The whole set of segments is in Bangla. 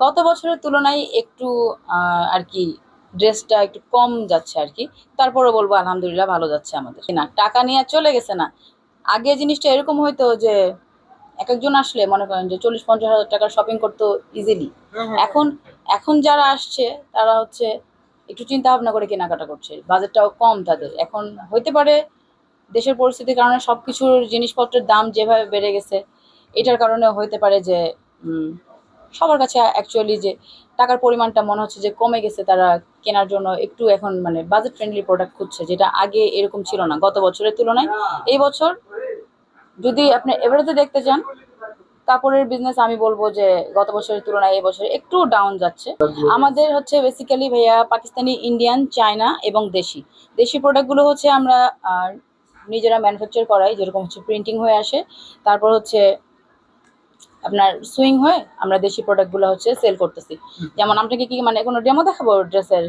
গত বছরের তুলনায় একটু আর কি ড্রেসটা একটু কম যাচ্ছে আর কি। তারপরে বলবো আলহামদুলিল্লাহ ভালো যাচ্ছে আমাদের। না টাকা নিয়ে চলে গেছে না। আগে জিনিসটা এরকম হইতো যে একেকজন আসলে মনে করেন যে 40-50 হাজার টাকার শপিং করতো ইজিলি। এখন এখন যারা আসছে তারা হচ্ছে একটু চিন্তা ভাবনা করে কেনাকাটা করছে, বাজেটটাও কম তাদের। এখন হইতে পারে দেশের পরিস্থিতির কারণে সবকিছুর জিনিসপত্রের দাম যেভাবে বেড়ে গেছে, এটার কারণে হইতে পারে যে সবার কাছে অ্যাকচুয়ালি যে টাকার পরিমাণটা মনে হচ্ছে যে কমে গেছে, তারা কেনার জন্য একটু এখন মানে বাজেট ফ্রেন্ডলি প্রোডাক্ট খুঁজছে, যেটা আগে এরকম ছিল না গত বছরের তুলনায়। এই বছর যদি আপনি এভারেজে দেখতে চান কাপড়ের বিজনেস, আমি বলবো যে গত বছরের তুলনায় এই বছর একটু ডাউন যাচ্ছে। আমাদের হচ্ছে বেসিক্যালি ভাইয়া পাকিস্তানি, ইন্ডিয়ান, চায়না এবং দেশি দেশি প্রোডাক্টগুলো হচ্ছে আমরা নিজেরা ম্যানুফ্যাকচার করাই, যেরকম হচ্ছে প্রিন্টিং হয়ে আসে, তারপর হচ্ছে আপনার সুইং হয়ে আমরা দেশি প্রোডাক্টগুলো হচ্ছে সেল করতেছি। যেমন আপনাকে কি মানে কোনো ডেমো দেখাবো ড্রেসের?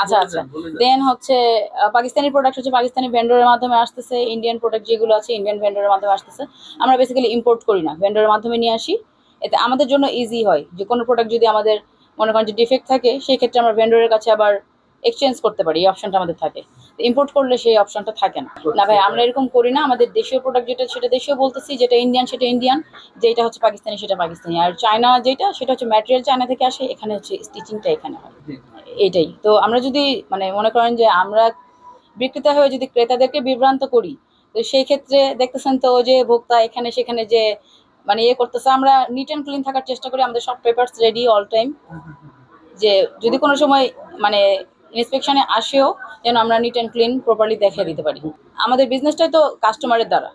আচ্ছা আচ্ছা। দেন হচ্ছে পাকিস্তানি প্রোডাক্ট হচ্ছে পাকিস্তানি ভেন্ডরের মাধ্যমে আসতেছে, ইন্ডিয়ান প্রোডাক্ট যেগুলো আছে ইন্ডিয়ান ভেন্ডরের মাধ্যমে আসতেছে। আমরা বেসিক্যালি ইম্পোর্ট করি না, ভেন্ডরের মাধ্যমে নিয়ে আসি। এতে আমাদের জন্য ইজি হয় যে কোনো প্রোডাক্ট যদি আমাদের মনে করেন যে ডিফেক্ট থাকে, সেই ক্ষেত্রে আমরা ভেন্ডরের কাছে আবার এক্সচেঞ্জ করতে পারি, এই অপশনটা আমাদের থাকে। ইম্পোর্ট করলে সেই অপশনটা থাকে না। না ভাই, আমরা এরকম করি না। আমাদের দেশীয় প্রোডাক্ট যেটা সেটা দেশীয় বলতেছি, যেটা ইন্ডিয়ান সেটা ইন্ডিয়ান, যেটা হচ্ছে পাকিস্তানি সেটা পাকিস্তানি, আর চায়না যেটা সেটা হচ্ছে ম্যাটেরিয়াল চায়না থেকে আসে, এখানে হচ্ছে স্টিচিংটা এখানে হয়। এইটাই তো। আমরা যদি মানে মনে করেন যে আমরা বিক্রেতা হয়ে যদি ক্রেতাদেরকে বিভ্রান্ত করি, তো সেই ক্ষেত্রে দেখতেছেন তো যে ভোক্তা এখানে সেখানে যে মানে ইয়ে করতেছে। আমরা নিট অ্যান্ড ক্লিন থাকার চেষ্টা করি, আমাদের সব পেপারস রেডি অল টাইম, যে যদি কোনো সময় মানে ইন্সপেকশনে আসেও যেন আমরা নিট অ্যান্ড ক্লিন প্রপারলি দেখিয়ে দিতে পারি। আমাদের বিজনেসটাই তো কাস্টমারের দ্বারা।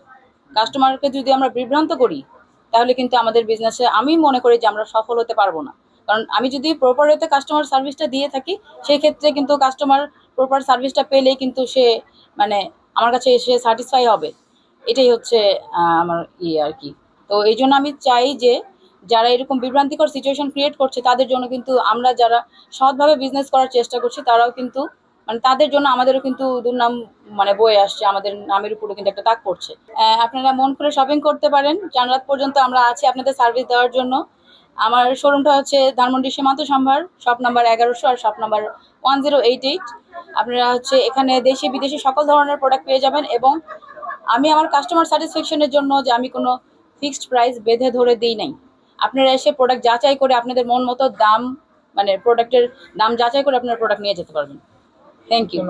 কাস্টমারকে যদি আমরা বিভ্রান্ত করি, তাহলে কিন্তু আমাদের বিজনেসে আমি মনে করি যে আমরা সফল হতে পারবো না। কারণ আমি যদি প্রপার ওয়েতে কাস্টমার সার্ভিসটা দিয়ে থাকি, সেই ক্ষেত্রে কিন্তু কাস্টমার প্রপার সার্ভিসটা পেলেই কিন্তু সে মানে আমার কাছে এসে স্যাটিসফাই হবে। এটাই হচ্ছে আমার ইয়ে আর কি। তো এই জন্য আমি চাই যে যারা এরকম বিভ্রান্তিকর সিচুয়েশন ক্রিয়েট করছে, তাদের জন্য কিন্তু আমরা যারা সৎভাবে বিজনেস করার চেষ্টা করছি, তারাও কিন্তু মানে তাদের জন্য আমাদেরও কিন্তু দুর্নাম মানে বয়ে আসছে, আমাদের নামের উপরে কিন্তু একটা দাগ পড়ছে। আপনারা মন করে শপিং করতে পারেন, জানরাত পর্যন্ত আমরা আছি আপনাদের সার্ভিস দেওয়ার জন্য। আমার শোরুমটা হচ্ছে ধানমন্ডি সীমান্ত সম্ভার, শপ নাম্বার 1100 আর শপ নাম্বার 1088। আপনারা হচ্ছে এখানে দেশি বিদেশি সকল ধরনের প্রোডাক্ট পেয়ে যাবেন। এবং আমি আমার কাস্টমার স্যাটিসফ্যাকশনের জন্য যে আমি কোনো ফিক্সড প্রাইস বেঁধে ধরে দিই নাই। আপনারা এসে প্রোডাক্ট যাচাই করে আপনাদের মন মতো দাম মানে প্রোডাক্টের দাম যাচাই করে আপনারা প্রোডাক্ট নিয়ে যেতে পারবেন। Thank you.